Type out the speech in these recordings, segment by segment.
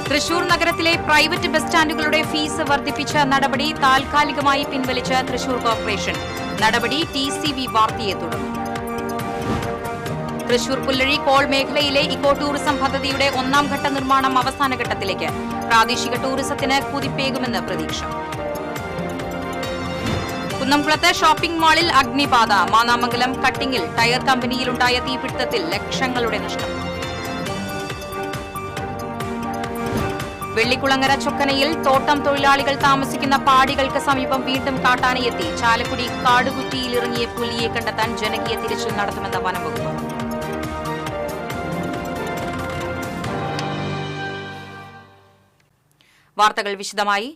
തൃശൂർ നഗരത്തിലെ private bus സ്റ്റാൻഡുകളുടെ fees വർദ്ധിപ്പിച്ച നടപടി താൽക്കാലികമായി പിൻവലിച്ച തൃശൂർ കോർപ്പറേഷൻ. നടപടി TCV വാർത്തയെ തുടർന്നു. തൃശൂർ പുല്ലഴി കോൾ മേഖലയിലെ ഇക്കോ ടൂറിസം പദ്ധതിയുടെ 1ാം ഘട്ട നിർമ്മാണം അവസാന ഘട്ടത്തിലേക്ക്. പ്രാദേശിക ടൂറിസത്തിന് കുതിപ്പേകുമെന്ന് പ്രതീക്ഷ. കുന്നംകുളത്ത് ഷോപ്പിംഗ് മാളിൽ അഗ്നിബാധ. മാന്നാമംഗലം കട്ടിങ്ങിൽ ടയർ കമ്പനിയിലുണ്ടായ തീപിടുത്തത്തിൽ ലക്ഷങ്ങളുടെ നഷ്ടം. വെള്ളിക്കുളങ്ങര ചൊക്കനയിൽ തോട്ടം തൊഴിലാളികൾ താമസിക്കുന്ന പാടികൾക്ക് സമീപം വീണ്ടും കാട്ടാനയെത്തി. ചാലക്കുടി കാടുകുറ്റിയിലിറങ്ങിയ പുലിയെ കണ്ടെത്താൻ ജനകീയ തിരച്ചിൽ നടത്തുമെന്ന വനംവകുപ്പ്. വാർത്തകൾ വിശദമായി.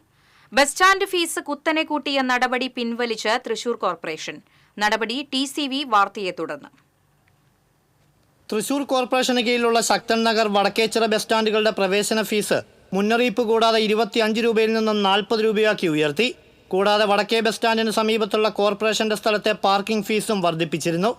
ബസ് സ്റ്റാൻഡ് ഫീസ് കുത്തനെ കൂട്ടിയ നടപടി പിൻവലിച്ച് തൃശൂർ കോർപ്പറേഷൻ. നടപടി TCV വാർത്തയെ തുടർന്ന്. തൃശൂർ കോർപ്പറേഷന് കീഴിലുള്ള ശക്തൻ നഗർ വടക്കേച്ചിറ ബസ് സ്റ്റാൻഡുകളുടെ പ്രവേശന ഫീസ് മുന്നറിയിപ്പ് കൂടാതെ 25 രൂപയിൽ നിന്നും 40 രൂപയാക്കി ഉയർത്തി. കൂടാതെ വടക്കേ ബസ് സ്റ്റാൻഡിന് സമീപത്തുള്ള കോർപ്പറേഷന്റെ സ്ഥലത്തെ പാർക്കിംഗ് ഫീസും വർദ്ധിപ്പിച്ചിരുന്നു.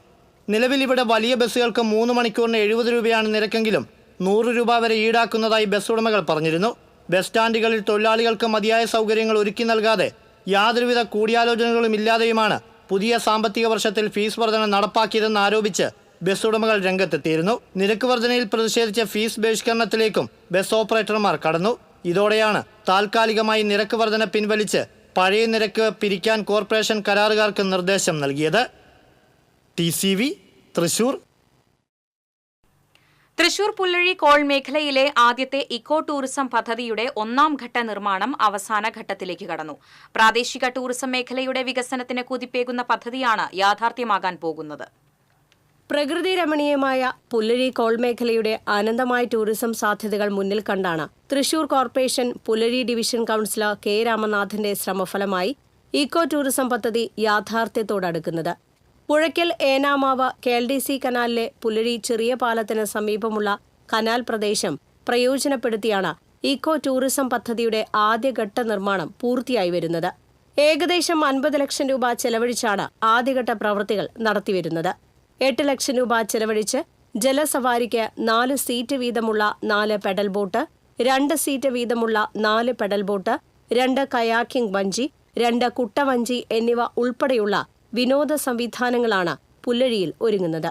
നിലവിൽ ഇവിടെ വലിയ ബസ്സുകൾക്ക് 3 മണിക്കൂറിന് 70 രൂപയാണ് നിരക്കെങ്കിലും 100 രൂപ വരെ ഈടാക്കുന്നതായി ബസ് ഉടമകൾ പറഞ്ഞിരുന്നു. ബസ് സ്റ്റാൻഡുകളിൽ തൊഴിലാളികൾക്ക് മതിയായ സൗകര്യങ്ങൾ ഒരുക്കി നൽകാതെ യാതൊരുവിധ കൂടിയാലോചനകളും ഇല്ലാതെയുമാണ് പുതിയ സാമ്പത്തിക വർഷത്തിൽ ഫീസ് വർധന നടപ്പാക്കിയതെന്ന് ആരോപിച്ച് ബസ് ഉടമകൾ രംഗത്തെത്തിയിരുന്നു. നിരക്ക് വർധനയിൽ പ്രതിഷേധിച്ച ഫീസ് ബഹിഷ്കരണത്തിലേക്കും ബസ് ഓപ്പറേറ്റർമാർ കടന്നു. ഇതോടെയാണ് താൽക്കാലികമായി നിരക്ക് വർധന പിൻവലിച്ച് പഴയ നിരക്ക് പിരിക്കാൻ കോർപ്പറേഷൻ കരാറുകാർക്ക് നിർദ്ദേശം നൽകിയത്. TCV തൃശൂർ. തൃശൂർ പുല്ലഴി കോൾ മേഖലയിലെ ആദ്യത്തെ ഇക്കോ ടൂറിസം പദ്ധതിയുടെ 1ാം ഘട്ട നിർമ്മാണം അവസാന ഘട്ടത്തിലേക്ക് കടന്നു. പ്രാദേശിക ടൂറിസം മേഖലയുടെ വികസനത്തിന് കുതിപ്പേകുന്ന പദ്ധതിയാണ് യാഥാർത്ഥ്യമാകാൻ പോകുന്നത്. പ്രകൃതി രമണീയമായ പുല്ലഴി കോൾ മേഖലയുടെ അനന്തമായ ടൂറിസം സാധ്യതകൾ മുന്നിൽ കണ്ടാണ് Thrissur corporation Pullazhi division councillor K. രാമനാഥന്റെ ശ്രമഫലമായി ഇക്കോ ടൂറിസം പദ്ധതി യാഥാർത്ഥ്യത്തോടടുക്കുന്നത്. പുഴയ്ക്കൽ ഏനാമാവ് KLDC കനാലിലെ പുല്ലഴി ചെറിയ പാലത്തിന് സമീപമുള്ള കനാൽ പ്രദേശം പ്രയോജനപ്പെടുത്തിയാണ് ഇക്കോ ടൂറിസം പദ്ധതിയുടെ ആദ്യഘട്ട നിർമ്മാണം പൂർത്തിയായി വരുന്നത്. ഏകദേശം 50 ലക്ഷം രൂപ ചെലവഴിച്ചാണ് ആദ്യഘട്ട പ്രവൃത്തികൾ നടത്തിവരുന്നത്. 8 ലക്ഷം രൂപ ചെലവഴിച്ച് ജലസവാരിക്ക് 4 സീറ്റ് വീതമുള്ള 4 പെഡൽ ബോട്ട്, 2 സീറ്റ് വീതമുള്ള 4 പെഡൽ ബോട്ട്, 2 കയാക്കിംഗ് വഞ്ചി, 2 കുട്ടവഞ്ചി എന്നിവ ഉൾപ്പെടെയുള്ള വിനോദ സംവിധാനങ്ങളാണ് പുല്ലഴിയിൽ ഒരുങ്ങുന്നത്.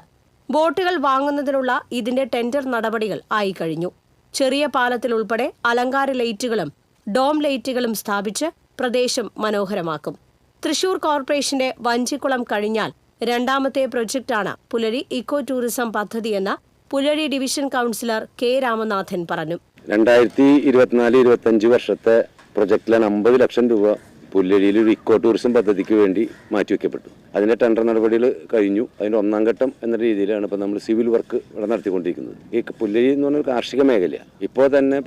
ബോട്ടുകൾ വാങ്ങുന്നതിനുള്ള ഇതിന്റെ ടെൻഡർ നടപടികൾ ആയിക്കഴിഞ്ഞു. ചെറിയ പാലത്തിൽ ഉൾപ്പെടെ അലങ്കാര ലൈറ്റുകളും ഡോം ലൈറ്റുകളും സ്ഥാപിച്ച് പ്രദേശം മനോഹരമാക്കും. തൃശൂർ കോർപ്പറേഷന്റെ വഞ്ചിക്കുളം കഴിഞ്ഞാൽ 2ാമത്തെ പ്രൊജക്ടാണ് പുല്ലഴി ഇക്കോ ടൂറിസം പദ്ധതിയെന്ന് Pullazhi division councillor K. Ramanathan പറഞ്ഞു. 2024-25 വർഷത്തെ പ്രൊജക്റ്റിലാണ് 50 ലക്ഷം രൂപ പുല്ലഴിയിൽ ഒരു ഇക്കോ ടൂറിസം പദ്ധതിക്ക് വേണ്ടി മാറ്റിവെക്കപ്പെട്ടു. അതിന്റെ ടെൻഡർ നടപടികൾ കഴിഞ്ഞു. അതിന്റെ 1ാം ഘട്ടം എന്ന രീതിയിലാണ് ഇപ്പോൾ നമ്മൾ സിവിൽ വർക്ക് ഇവിടെ നടത്തിക്കൊണ്ടിരിക്കുന്നത്. ഈ പുല്ലഴി എന്ന് പറഞ്ഞാൽ കാർഷിക മേഖലയാണ്. ഇപ്പോൾ തന്നെ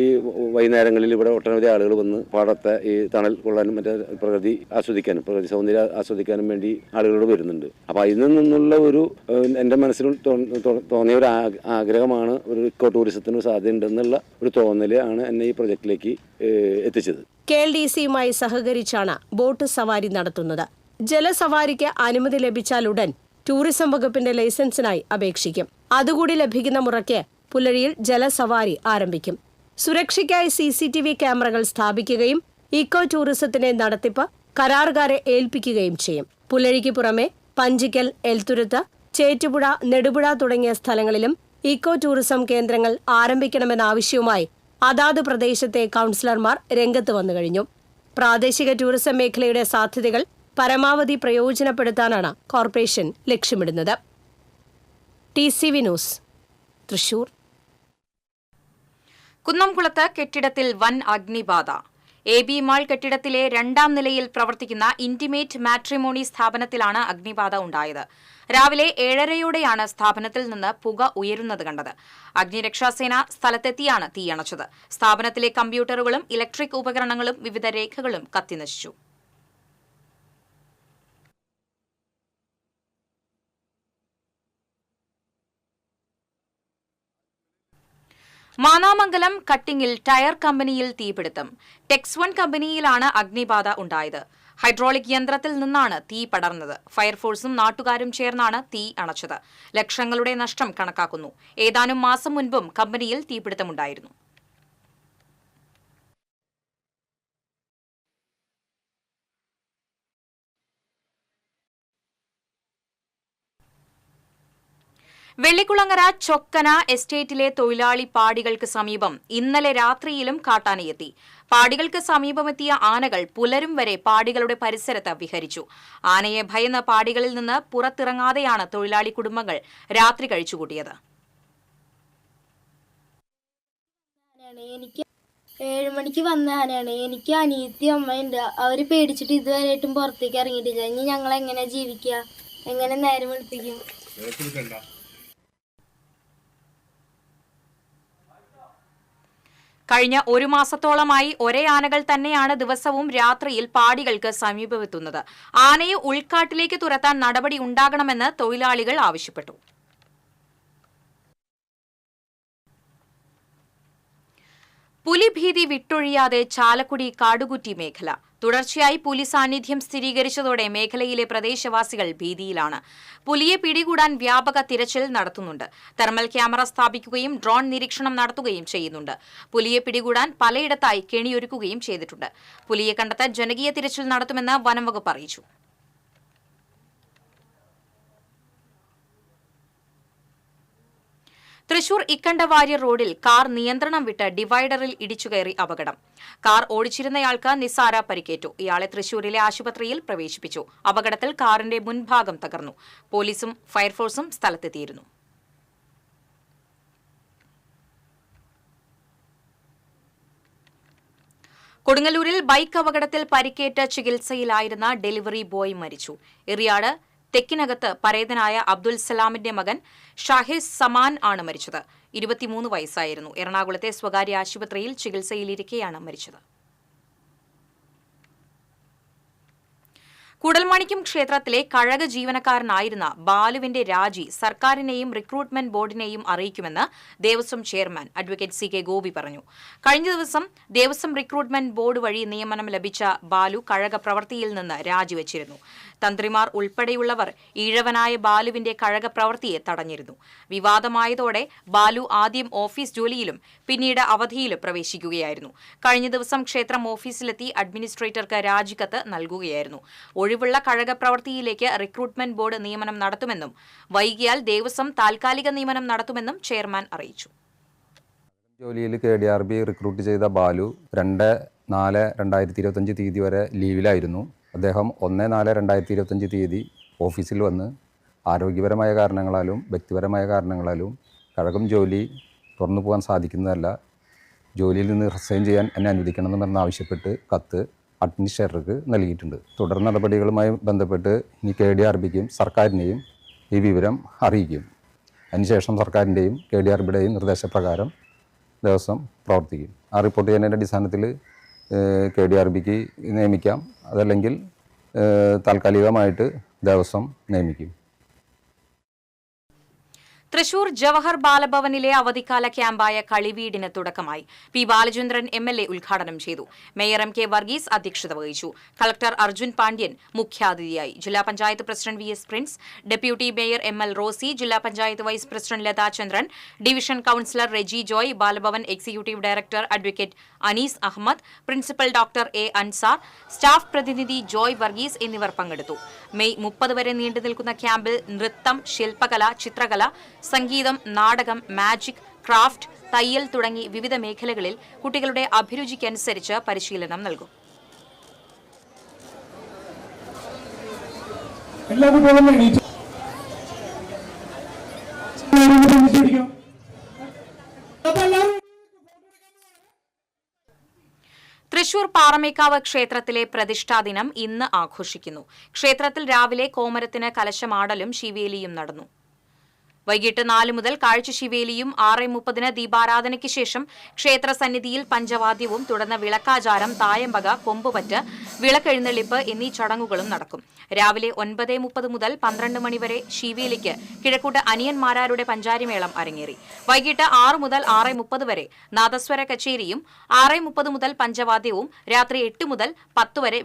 ഈ വൈകുന്നേരങ്ങളിൽ ഇവിടെ ഒട്ടനവധി ആളുകൾ വന്ന് പാടത്തെ ഈ തണൽ കൊള്ളാനും മറ്റേ പ്രകൃതി ആസ്വദിക്കാനും പ്രകൃതി സൗന്ദര്യം ആസ്വദിക്കാനും വേണ്ടി ആളുകളോട് വരുന്നുണ്ട്. അപ്പോൾ അതിൽ നിന്നുള്ള ഒരു എൻ്റെ മനസ്സിൽ തോന്നിയ ഒരു ആഗ്രഹമാണ് ഒരു ഇക്കോ ടൂറിസത്തിന് സാധ്യത ഉണ്ടെന്നുള്ള ഒരു തോന്നലാണ് എന്നെ ഈ പ്രൊജക്റ്റിലേക്ക് എത്തിച്ചത്. KLDCയുമായി സഹകരിച്ചാണ് ബോട്ട് സവാരി നടത്തുന്നത്. ജലസവാരിക്ക് അനുമതി ലഭിച്ചാലുടൻ ടൂറിസം വകുപ്പിന്റെ ലൈസൻസിനായി അപേക്ഷിക്കും. അതുകൂടി ലഭിക്കുന്ന മുറയ്ക്ക് പുല്ലഴിയിൽ ജലസവാരി ആരംഭിക്കും. സുരക്ഷയ്ക്കായി CCTV ക്യാമറകൾ സ്ഥാപിക്കുകയും ഇക്കോ ടൂറിസത്തിന്റെ നടത്തിപ്പ് കരാറുകാരെ ഏൽപ്പിക്കുകയും ചെയ്യും. പുല്ലഴിക്ക് പുറമെ പഞ്ചിക്കൽ, എൽത്തുരുത്ത്, ചേറ്റുപുഴ, നെടുപുഴ തുടങ്ങിയ സ്ഥലങ്ങളിലും ഇക്കോ ടൂറിസം കേന്ദ്രങ്ങൾ ആരംഭിക്കണമെന്ന ആവശ്യവുമായി അതാത് പ്രദേശത്തെ കൌൺസിലർമാർ രംഗത്ത് വന്നു കഴിഞ്ഞു. പ്രാദേശിക ടൂറിസം മേഖലയുടെ സാധ്യതകൾ പരമാവധി പ്രയോജനപ്പെടുത്താനാണ് കോർപ്പറേഷൻ ലക്ഷ്യമിടുന്നത്. TCV news Thrissur. കുന്നംകുളത്ത് കെട്ടിടത്തിൽ വൻ അഗ്നിബാധ. AB മാൾ കെട്ടിടത്തിലെ 2ാം നിലയിൽ പ്രവർത്തിക്കുന്ന ഇന്റിമേറ്റ് മാട്രിമോണി സ്ഥാപനത്തിലാണ് അഗ്നിബാധ ഉണ്ടായത്. രാവിലെ 7:30യോടെയാണ് സ്ഥാപനത്തിൽ നിന്ന് പുക ഉയരുന്നത് കണ്ടത്. അഗ്നിരക്ഷാസേന സ്ഥലത്തെത്തിയാണ് തീയണച്ചത്. സ്ഥാപനത്തിലെ കമ്പ്യൂട്ടറുകളും ഇലക്ട്രിക് ഉപകരണങ്ങളും വിവിധ രേഖകളും കത്തിനശിച്ചു. മാന്നാമംഗലം കട്ടിങ്ങിൽ ടയർ കമ്പനിയിൽ തീപിടുത്തം. ടെക്സ്1 കമ്പനിയിലാണ് അഗ്നിബാധ ഉണ്ടായത്. ഹൈഡ്രോളിക് യന്ത്രത്തിൽ നിന്നാണ് തീ പടർന്നത്. ഫയർഫോഴ്സും നാട്ടുകാരും ചേർന്നാണ് തീ അണച്ചത്. ലക്ഷങ്ങളുടെ നഷ്ടം കണക്കാക്കുന്നു. ഏതാനും മാസം മുൻപും കമ്പനിയിൽ തീപിടുത്തമുണ്ടായിരുന്നു. വെള്ളിക്കുളങ്ങര ചൊക്കന എസ്റ്റേറ്റിലെ തൊഴിലാളി പാടികൾക്ക് സമീപം ഇന്നലെ രാത്രിയിലും കാട്ടാനയെത്തി. പാടികൾക്ക് സമീപമെത്തിയ ആനകൾ പുലരും വരെ പാടികളുടെ പരിസരത്ത് വിഹരിച്ചു. ആനയെ ഭയന്ന പാടികളിൽ നിന്ന് പുറത്തിറങ്ങാതെയാണ് തൊഴിലാളി കുടുംബങ്ങൾ രാത്രി കഴിച്ചുകൂട്ടിയത്. എനിക്ക് 7 മണിക്ക് വന്ന ആനയാണ്. എനിക്ക് അനിയത്തി അമ്മയുണ്ട്. അവർ പേടിച്ചിട്ട് ഇതുവരെയായിട്ടും പുറത്തേക്ക് ഇറങ്ങിയിട്ടില്ല. ഇനി ഞങ്ങൾ എങ്ങനെ ജീവിക്കുക, എങ്ങനെ നേരം വെളുപ്പിക്കും? കഴിഞ്ഞ 1 മാസത്തോളമായി ഒരേ ആനകൾ തന്നെയാണ് ദിവസവും രാത്രിയിൽ പാടികൾക്ക് സമീപമെത്തുന്നത്. ആനയെ ഉൾക്കാട്ടിലേക്ക് തുരത്താൻ നടപടി ഉണ്ടാകണമെന്ന് തൊഴിലാളികൾ ആവശ്യപ്പെട്ടു. പുലിഭീതി വിട്ടൊഴിയാതെ ചാലക്കുടി കാടുകുറ്റി മേഖല. തുടർച്ചയായി പുലി സാന്നിധ്യം സ്ഥിരീകരിച്ചതോടെ മേഖലയിലെ പ്രദേശവാസികൾ ഭീതിയിലാണ്. പുലിയെ പിടികൂടാൻ വ്യാപക തിരച്ചിൽ നടത്തുന്നുണ്ട്. തെർമൽ ക്യാമറ സ്ഥാപിക്കുകയും ഡ്രോൺ നിരീക്ഷണം നടത്തുകയും ചെയ്യുന്നുണ്ട്. പുലിയെ പിടികൂടാൻ പലയിടത്തായി കെണിയൊരുക്കുകയും ചെയ്തിട്ടുണ്ട്. പുലിയെ കണ്ടെത്താൻ ജനകീയ തിരച്ചിൽ നടത്തുമെന്ന് വനംവകുപ്പ് അറിയിച്ചു. തൃശൂർ ഇക്കണ്ടവാര്യർ റോഡിൽ കാർ നിയന്ത്രണം വിട്ട് ഡിവൈഡറിൽ ഇടിച്ചുകയറി അപകടം. കാർ ഓടിച്ചിരുന്നയാൾക്ക് നിസ്സാര പരിക്കേറ്റു. ഇയാളെ തൃശൂരിലെ ആശുപത്രിയിൽ പ്രവേശിപ്പിച്ചു. അപകടത്തിൽ കാറിന്റെ മുൻഭാഗം തകർന്നു. പോലീസും ഫയർഫോഴ്സും സ്ഥലത്തെത്തിയിരുന്നു. കൊടുങ്ങല്ലൂരിൽ ബൈക്ക് അപകടത്തിൽ പരിക്കേറ്റ് ചികിത്സയിലായിരുന്ന ഡെലിവറി ബോയ് മരിച്ചു. എറിയാട് തെക്കിനകത്ത് പരേതനായ അബ്ദുൽ സലാമിന്റെ മകൻ ഷാഹിസ് സമാൻ ആണ് മരിച്ചത്. 23 വയസ്സായിരുന്നു. എറണാകുളത്തെ സ്വകാര്യ ആശുപത്രിയിൽ ചികിത്സയിലിരിക്കെയാണ് മരിച്ചത്. കൂടൽമാണിക്യം ക്ഷേത്രത്തിലെ കഴക ജീവനക്കാരനായിരുന്ന ബാലുവിന്റെ രാജി സർക്കാരിനെയും റിക്രൂട്ട്മെന്റ് ബോർഡിനെയും അറിയിക്കുമെന്ന് Devaswom chairman advocate CK Gopi പറഞ്ഞു. കഴിഞ്ഞ ദിവസം ദേവസ്വം റിക്രൂട്ട്മെന്റ് ബോർഡ് വഴി നിയമനം ലഭിച്ച ബാലു കഴക പ്രവൃത്തിയിൽ നിന്ന് രാജിവെച്ചിരുന്നു. തന്ത്രിമാർ ഉൾപ്പെടെയുള്ളവർ ഈഴവനായ ബാലുവിന്റെ കഴക പ്രവൃത്തിയെ തടഞ്ഞിരുന്നു. വിവാദമായതോടെ ബാലു ആദ്യം ഓഫീസ് ജോലിയിലും പിന്നീട് അവധിയിലും പ്രവേശിക്കുകയായിരുന്നു. കഴിഞ്ഞ ദിവസം ക്ഷേത്രം ഓഫീസിലെത്തി അഡ്മിനിസ്ട്രേറ്റർക്ക് രാജിക്കത്ത് നൽകുകയായിരുന്നു. ഒഴിവുള്ള കഴക പ്രവൃത്തിയിലേക്ക് റിക്രൂട്ട്മെന്റ് ബോർഡ് നിയമനം നടത്തുമെന്നും വൈകിയാൽ ദേവസ്വം താൽക്കാലിക നിയമനം നടത്തുമെന്നും ചെയർമാൻ അറിയിച്ചു. ജോലിയിൽ KDRB റിക്രൂട്ട് ചെയ്ത ബാലു 2/4/2025 തീയതി വരെ ലീവിലായിരുന്നു. അദ്ദേഹം 1/4/2025 തീയതി ഓഫീസിൽ വന്ന് ആരോഗ്യപരമായ കാരണങ്ങളാലും വ്യക്തിപരമായ കാരണങ്ങളാലും കഴകം ജോലി തുറന്നു പോകാൻ സാധിക്കുന്നതല്ല, ജോലിയിൽ നിന്ന് റിസൈൻ ചെയ്യാൻ എന്നെ അനുവദിക്കണമെന്ന് ആവശ്യപ്പെട്ട് കത്ത് അഡ്മിനിസ്ട്രേറ്റർക്ക് നൽകിയിട്ടുണ്ട്. തുടർ നടപടികളുമായി ബന്ധപ്പെട്ട് ഇനി KDRBക്കും സർക്കാരിനെയും ഈ വിവരം അറിയിക്കും. അതിനുശേഷം സർക്കാരിൻ്റെയും KDRBയുടെയും നിർദ്ദേശപ്രകാരം ദേവസ്വം പ്രവർത്തിക്കും. ആ റിപ്പോർട്ട് ചെയ്യുന്നതിൻ്റെ അടിസ്ഥാനത്തിൽ KDRBക്ക് നിയമിക്കാം, അതല്ലെങ്കിൽ താൽക്കാലികമായിട്ട് ദേവസ്വം നിയമിക്കും. തൃശൂർ ജവഹർ ബാലഭവനിലെ അവധിക്കാല ക്യാമ്പായ കളിവീടിന് തുടക്കമായി. P. ബാലചന്ദ്രൻ MLA ഉദ്ഘാടനം ചെയ്തു. മേയർ MK വർഗീസ് അധ്യക്ഷത വഹിച്ചു. കളക്ടർ അർജുൻ പാണ്ഡ്യൻ മുഖ്യാതിഥിയായി. ജില്ലാ panchayat president VS Prince, deputy mayor ML Rosy, ജില്ലാ panchayat vice president Latha Chandran, division councillor Reji Joy, Balabhavan executive director advocate Anees Ahmed, principal doctor A. Ansar, staff പ്രതിനിധി ജോയ് വർഗീസ് എന്നിവർ പങ്കെടുത്തു. മെയ് 30 വരെ നീണ്ടുനിൽക്കുന്ന ക്യാമ്പിൽ നൃത്തം, ശില്പകല, ചിത്രകല, സംഗീതം, നാടകം, മാജിക്, ക്രാഫ്റ്റ്, തയ്യൽ തുടങ്ങി വിവിധ മേഖലകളിൽ കുട്ടികളുടെ അഭിരുചിക്കനുസരിച്ച് പരിശീലനം നൽകും. തൃശൂർ പാറമേക്കാവ് ക്ഷേത്രത്തിലെ പ്രതിഷ്ഠാദിനം ഇന്ന് ആഘോഷിക്കുന്നു. ക്ഷേത്രത്തിൽ രാവിലെ കോമരത്തിന് കലശമാടലും ശിവേലിയും നടന്നു. വൈകിട്ട് 4 മുതൽ കാഴ്ചശിവേലിയും 6:30 ദീപാരാധനയ്ക്ക് ശേഷം ക്ഷേത്ര സന്നിധിയിൽ പഞ്ചവാദ്യവും തുടർന്ന് വിളക്കാചാരം, തായമ്പക, കൊമ്പുപറ്റ്, വിളക്കെഴുന്നള്ളിപ്പ് എന്നീ ചടങ്ങുകളും നടക്കും. രാവിലെ 9:30 മുതൽ 12 മണി വരെ ശിവേലിക്ക് കിഴക്കൂട്ട് അനിയന്മാരാരുടെ പഞ്ചാരിമേളം അരങ്ങേറി. വൈകിട്ട് 6 മുതൽ 6:30 വരെ നാദസ്വര കച്ചേരിയും 6:30 മുതൽ പഞ്ചവാദ്യവും രാത്രി 8 മുതൽ 10 വരെ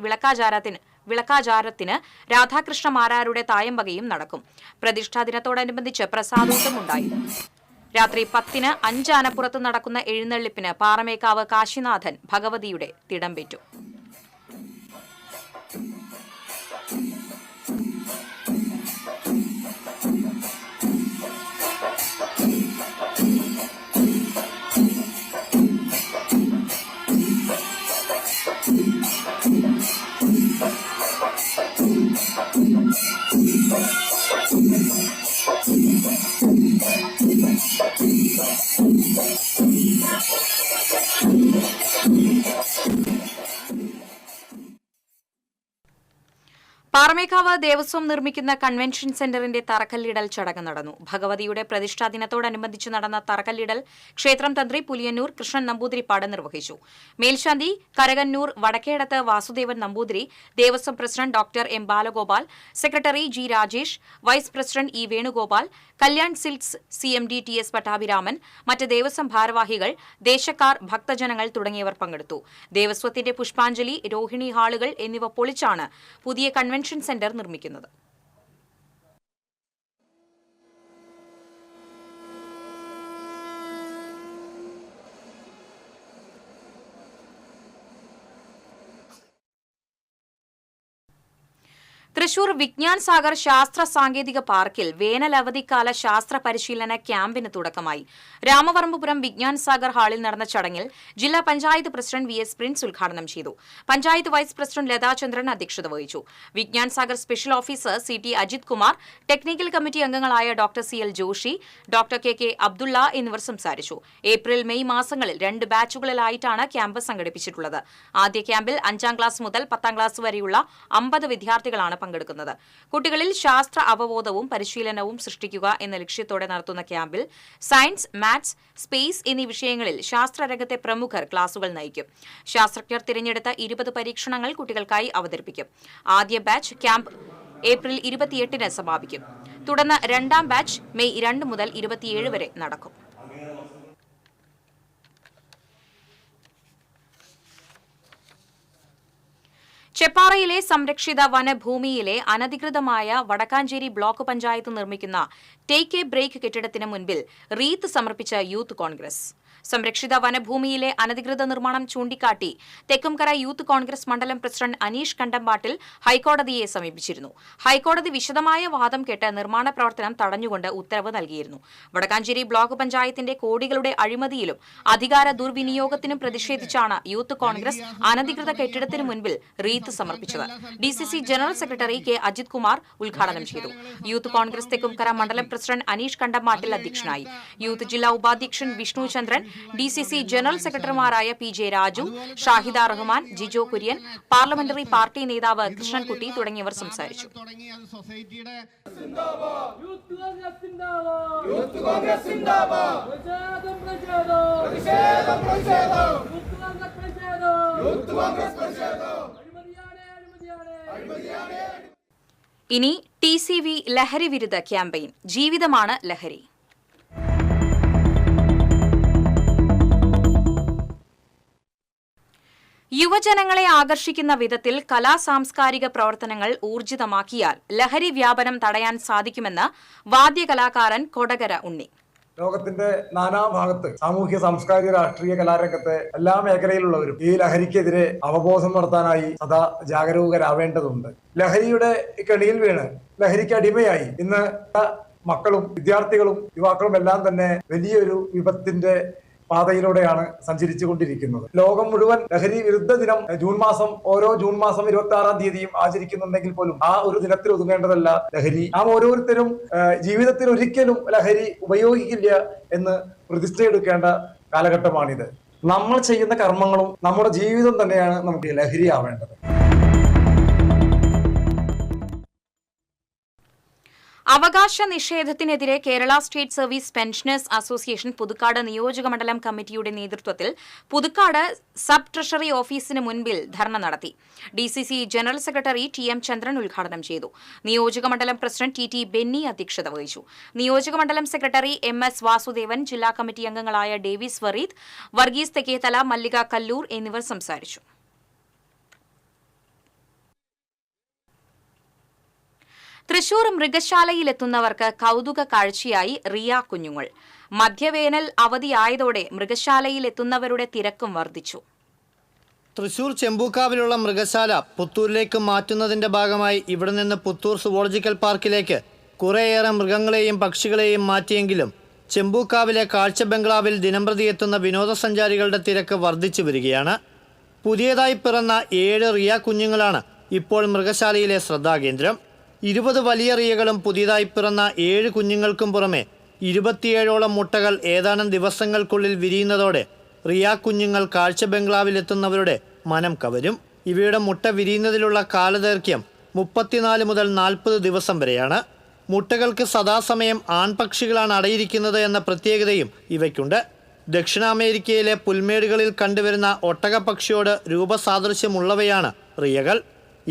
വിളക്കാചാരത്തിന് രാധാകൃഷ്ണമാരാരുടെ തായമ്പകയും നടക്കും. പ്രതിഷ്ഠാദിനത്തോടനുബന്ധിച്ച് പ്രസാദൂട്ടും ഉണ്ടായി. രാത്രി 10-ന് 5 ആനപ്പുറത്ത് നടക്കുന്ന എഴുന്നള്ളിപ്പിന് പാറമേക്കാവ് കാശിനാഥൻ ഭഗവതിയുടെ തിടമ്പേറ്റു. പാറമേക്കാവ് ദേവസ്വം നിർമ്മിക്കുന്ന കൺവെൻഷൻ സെന്ററിന്റെ തറക്കല്ലിടൽ ചടങ്ങ് നടന്നു. ഭഗവതിയുടെ പ്രതിഷ്ഠാ ദിനത്തോടനുബന്ധിച്ച് നടന്ന തറക്കല്ലിടൽ ക്ഷേത്രം തന്ത്രി പുലിയന്നൂർ കൃഷ്ണൻ നമ്പൂതിരിപ്പാട് നിർവഹിച്ചു. മേൽശാന്തി Karakannur Vadakkedath Vasudevan Namboothiri, Devaswom president doctor M Balagopal, secretary G Rajesh, vice president E Venugopal, Kalyan silks CMD TS Pattabhiraman, മറ്റ് ദേവസ്വം ഭാരവാഹികൾ, ദേശക്കാർ, ഭക്തജനങ്ങൾ തുടങ്ങിയവർ പങ്കെടുത്തു. ദേവസ്വത്തിന്റെ പുഷ്പാഞ്ജലി, രോഹിണി ഹാളുകൾ എന്നിവ പൊളിച്ചാണ് പുതിയ കൺവെൻഷൻ സെന്റർ നിർമ്മിക്കുന്നത്. തൃശൂർ വിജ്ഞാൻ സാഗർ ശാസ്ത്ര സാങ്കേതിക പാർക്കിൽ വേനൽ അവധിക്കാല ശാസ്ത്ര പരിശീലന ക്യാമ്പിന് തുടക്കമായി. രാമവർമ്മപുരം വിജ്ഞാൻ സാഗർ ഹാളിൽ നടന്ന ചടങ്ങിൽ ജില്ലാ പഞ്ചായത്ത് പ്രസിഡന്റ് VS പ്രിൻസ് ഉദ്ഘാടനം ചെയ്തു. പഞ്ചായത്ത് വൈസ് പ്രസിഡന്റ് ലതാചന്ദ്രൻ അധ്യക്ഷത വഹിച്ചു. Vigyan Sagar special officer CT Ajith Kumar, technical committee അംഗങ്ങളായ doctor CL Joshi, doctor KK Abdulla എന്നിവർ സംസാരിച്ചു. ഏപ്രിൽ മെയ് മാസങ്ങളിൽ 2 ബാച്ചുകളിലായിട്ടാണ് ക്യാമ്പ് സംഘടിപ്പിച്ചിട്ടുള്ളത്. ആദ്യ ക്യാമ്പിൽ 5ാം ക്ലാസ് മുതൽ 10ാം ക്ലാസ് വരെയുള്ള 50 വിദ്യാർത്ഥികളാണ് പങ്കെടുക്കുന്നത്. കുട്ടികളിൽ ശാസ്ത്ര അവബോധവും പരിശീലനവും സൃഷ്ടിക്കുക എന്ന ലക്ഷ്യത്തോടെ നടത്തുന്ന ക്യാമ്പിൽ സയൻസ്, മാത്സ്, സ്പേസ് എന്നീ വിഷയങ്ങളിൽ ശാസ്ത്രരംഗത്തെ പ്രമുഖർ ക്ലാസുകൾ നയിക്കും. ശാസ്ത്രജ്ഞർ തിരഞ്ഞെടുത്ത 20 പരീക്ഷണങ്ങൾ കുട്ടികൾക്കായി അവതരിപ്പിക്കും. ആദ്യ ബാച്ച് ക്യാമ്പ് ഏപ്രിൽ 28-ന് സമാപിക്കും. തുടർന്ന് 2ാം ബാച്ച് മെയ് 2 മുതൽ 27 വരെ നടക്കും. ചെപ്പാറയിലെ സംരക്ഷിത വനഭൂമിയിലെ അനധികൃതമായ വടക്കാഞ്ചേരി ബ്ലോക്ക് പഞ്ചായത്ത് നിർമ്മിക്കുന്ന ടേക്ക് എ ബ്രേക്ക് കെട്ടിടത്തിന് മുൻപിൽ റീത്ത് സമർപ്പിച്ച യൂത്ത് കോൺഗ്രസ്. സംരക്ഷിത വനഭൂമിയിലെ അനധികൃത നിർമ്മാണം ചൂണ്ടിക്കാട്ടി തെക്കുംകര യൂത്ത് കോൺഗ്രസ് മണ്ഡലം പ്രസിഡന്റ് അനീഷ് കണ്ടമ്പാട്ടിൽ ഹൈക്കോടതിയെ സമീപിച്ചിരുന്നു. ഹൈക്കോടതി വിശദമായ വാദം കേട്ട് നിർമ്മാണ പ്രവർത്തനം തടഞ്ഞുകൊണ്ട് ഉത്തരവ് നൽകിയിരുന്നു. വടക്കാഞ്ചേരി ബ്ലോക്ക് പഞ്ചായത്തിന്റെ കോടികളുടെ അഴിമതിയിലും അധികാര ദുർവിനിയോഗത്തിനും പ്രതിഷേധിച്ചാണ് യൂത്ത് കോൺഗ്രസ് അനധികൃത കെട്ടിടത്തിന് മുൻപിൽ റീത്ത് സമർപ്പിച്ചത്. DCC general secretary K Ajith Kumar ഉദ്ഘാടനം ചെയ്തു. യൂത്ത് കോൺഗ്രസ് തെക്കുംകര മണ്ഡലം പ്രസിഡന്റ് അനീഷ് കണ്ടമ്പാട്ടിൽ അധ്യക്ഷനായി. യൂത്ത് ജില്ലാ ഉപാധ്യക്ഷൻ വിഷ്ണു ചന്ദ്രൻ, DCC ജനറൽ സെക്രട്ടറിമാരായ PJ Raju, Shahida Rahman, Jijo Kurian, parliamentary party നേതാവ് കൃഷ്ണൻകുട്ടി തുടങ്ങിയവർ സംസാരിച്ചു. ഇനി TCV ലഹരി വിരുദ്ധ ക്യാമ്പയിൻ ജീവിതമാണ് ലഹരി. യുവജനങ്ങളെ ആകർഷിക്കുന്ന വിധത്തിൽ കലാസാംസ്കാരിക പ്രവർത്തനങ്ങൾ ഊർജിതമാക്കിയാൽ ലഹരി വ്യാപനം തടയാൻ സാധിക്കുമെന്ന് വാദ്യകലാകാരൻ കൊടകര ഉണ്ണി. ലോകത്തിന്റെ നാനാഭാഗത്ത് സാമൂഹ്യ, സാംസ്കാരിക, രാഷ്ട്രീയ, കലാരംഗത്തെ എല്ലാ മേഖലയിലുള്ളവരും ഈ ലഹരിക്കെതിരെ അവബോധം നടത്താനായി സദാ ജാഗരൂകരാവേണ്ടതുണ്ട്. ലഹരിയുടെ കെണിയിൽ വീണ് ലഹരിക്ക് അടിമയായി ഇന്ന് മക്കളും വിദ്യാർത്ഥികളും യുവാക്കളും എല്ലാം തന്നെ വലിയൊരു വിപത്തിന്റെ പാതയിലൂടെയാണ് സഞ്ചരിച്ചു കൊണ്ടിരിക്കുന്നത്. ലോകം മുഴുവൻ ലഹരി വിരുദ്ധ ദിനം ഓരോ ജൂൺ മാസം 26-ാം തീയതിയും ആചരിക്കുന്നുണ്ടെങ്കിൽ പോലും ആ ഒരു ദിനത്തിൽ ഒതുങ്ങേണ്ടതല്ല ലഹരി. നാം ഓരോരുത്തരും ജീവിതത്തിൽ ഒരിക്കലും ലഹരി ഉപയോഗിക്കില്ല എന്ന് പ്രതിഷ്ഠയെടുക്കേണ്ട കാലഘട്ടമാണിത്. നമ്മൾ ചെയ്യുന്ന കർമ്മങ്ങളും നമ്മുടെ ജീവിതം തന്നെയാണ് നമുക്ക് ലഹരിയാവേണ്ടത്. അവകാശ നിഷേധത്തിനെതിരെ Kerala state service pensioners association Puthukkad നിയോജകമണ്ഡലം കമ്മിറ്റിയുടെ നേതൃത്വത്തിൽ പുതുക്കാട് സബ് ട്രഷറി ഓഫീസിന് മുൻപിൽ ധർണ നടത്തി. DCC ജനറൽ സെക്രട്ടറി TM ചന്ദ്രൻ ഉദ്ഘാടനം ചെയ്തു. നിയോജകമണ്ഡലം പ്രസിഡന്റ് TT ബെന്നി അധ്യക്ഷത വഹിച്ചു. നിയോജകമണ്ഡലം സെക്രട്ടറി MS വാസുദേവൻ, ജില്ലാ കമ്മിറ്റി അംഗങ്ങളായ ഡേവിസ് വറീദ്, വർഗീസ് തെക്കേത്തല, മല്ലിക കല്ലൂർ എന്നിവർ സംസാരിച്ചു. തൃശൂർ മൃഗശാലയിലെത്തുന്നവർക്ക് കൗതുക കാഴ്ചയായി റിയ കുഞ്ഞുങ്ങൾ. മധ്യവേനൽ അവധിയായതോടെ മൃഗശാലയിലെത്തുന്നവരുടെ തിരക്കും വർദ്ധിച്ചു. തൃശൂർ ചെമ്പൂക്കാവിലുള്ള മൃഗശാല പുത്തൂരിലേക്ക് മാറ്റുന്നതിന്റെ ഭാഗമായി ഇവിടെ നിന്ന് പുത്തൂർ സുവോളജിക്കൽ പാർക്കിലേക്ക് കുറേയേറെ മൃഗങ്ങളെയും പക്ഷികളെയും മാറ്റിയെങ്കിലും ചെമ്പൂക്കാവിലെ കാഴ്ച ബംഗ്ലാവിൽ ദിനംപ്രതി എത്തുന്ന വിനോദസഞ്ചാരികളുടെ തിരക്ക് വർദ്ധിച്ചു വരികയാണ്. പുതിയതായി പിറന്ന 7 റിയ കുഞ്ഞുങ്ങളാണ് ഇപ്പോൾ മൃഗശാലയിലെ ശ്രദ്ധാകേന്ദ്രം. 20 വലിയ റിയകളും പുതിയതായി പിറന്ന 7 കുഞ്ഞുങ്ങൾക്കും പുറമെ 27ഓളം മുട്ടകൾ ഏതാനും ദിവസങ്ങൾക്കുള്ളിൽ വിരിയുന്നതോടെ റിയ കുഞ്ഞുങ്ങൾ കാഴ്ച ബംഗ്ലാവിലെത്തുന്നവരുടെ മനം കവരും. ഇവയുടെ മുട്ട വിരിയുന്നതിലുള്ള കാലദൈർഘ്യം 34 മുതൽ 40 ദിവസം വരെയാണ്. മുട്ടകൾക്ക് സദാസമയം ആൺപക്ഷികളാണ് അടയിരിക്കുന്നത് എന്ന പ്രത്യേകതയും ഇവയ്ക്കുണ്ട്. ദക്ഷിണാമേരിക്കയിലെ പുൽമേടുകളിൽ കണ്ടുവരുന്ന ഒട്ടകപ്പക്ഷിയോട് രൂപസാദൃശ്യമുള്ളവയാണ് റിയകൾ.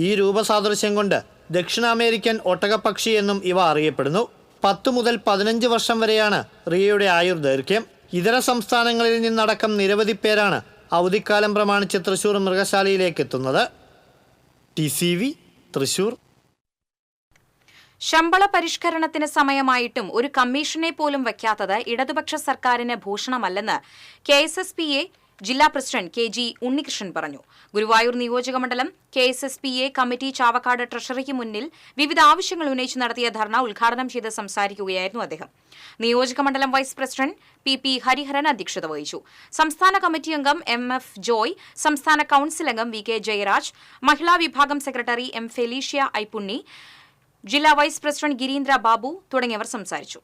ഈ രൂപസാദൃശ്യം കൊണ്ട് ദക്ഷിണാമേരിക്കൻ ഒട്ടകപ്പക്ഷി എന്നും ഇവ അറിയപ്പെടുന്നു. 10 മുതൽ 15 വർഷം വരെയാണ് റിയയുടെ ആയുർദൈർഘ്യം. ഇതര സംസ്ഥാനങ്ങളിൽ നിന്നടക്കം നിരവധി പേരാണ് അവധിക്കാലം പ്രമാണിച്ച് തൃശൂർ മൃഗശാലയിലേക്ക് എത്തുന്നത്. TCV തൃശൂർ. ശമ്പള പരിഷ്കരണത്തിന് സമയമായിട്ടും ഒരു കമ്മീഷനെ പോലും വയ്ക്കാത്തത് ഇടതുപക്ഷ സർക്കാരിന് ഭൂഷണമല്ലെന്ന് KSSPA ജില്ലാ പ്രസിഡന്റ് KG ഉണ്ണികൃഷ്ണൻ പറഞ്ഞു. ഗുരുവായൂർ നിയോജകമണ്ഡലം KSSPA കമ്മിറ്റി ചാവക്കാട് ട്രഷറിക്ക് മുന്നിൽ വിവിധ ആവശ്യങ്ങൾ ഉന്നയിച്ച് നടത്തിയ ധർണ ഉദ്ഘാടനം ചെയ്ത് സംസാരിക്കുകയായിരുന്നു അദ്ദേഹം. നിയോജകമണ്ഡലം വൈസ് പ്രസിഡന്റ് PP ഹരിഹരൻ അധ്യക്ഷത വഹിച്ചു. സംസ്ഥാന കമ്മിറ്റി അംഗം MF ജോയ്, സംസ്ഥാന കൌൺസിൽ അംഗം VK ജയരാജ്, മഹിളാ വിഭാഗം സെക്രട്ടറി M ഫെലീഷ്യ ഐപ്പുണ്ണി, ജില്ലാ വൈസ് പ്രസിഡന്റ് ഗിരീന്ദ്ര ബാബു തുടങ്ങിയവർ സംസാരിച്ചു.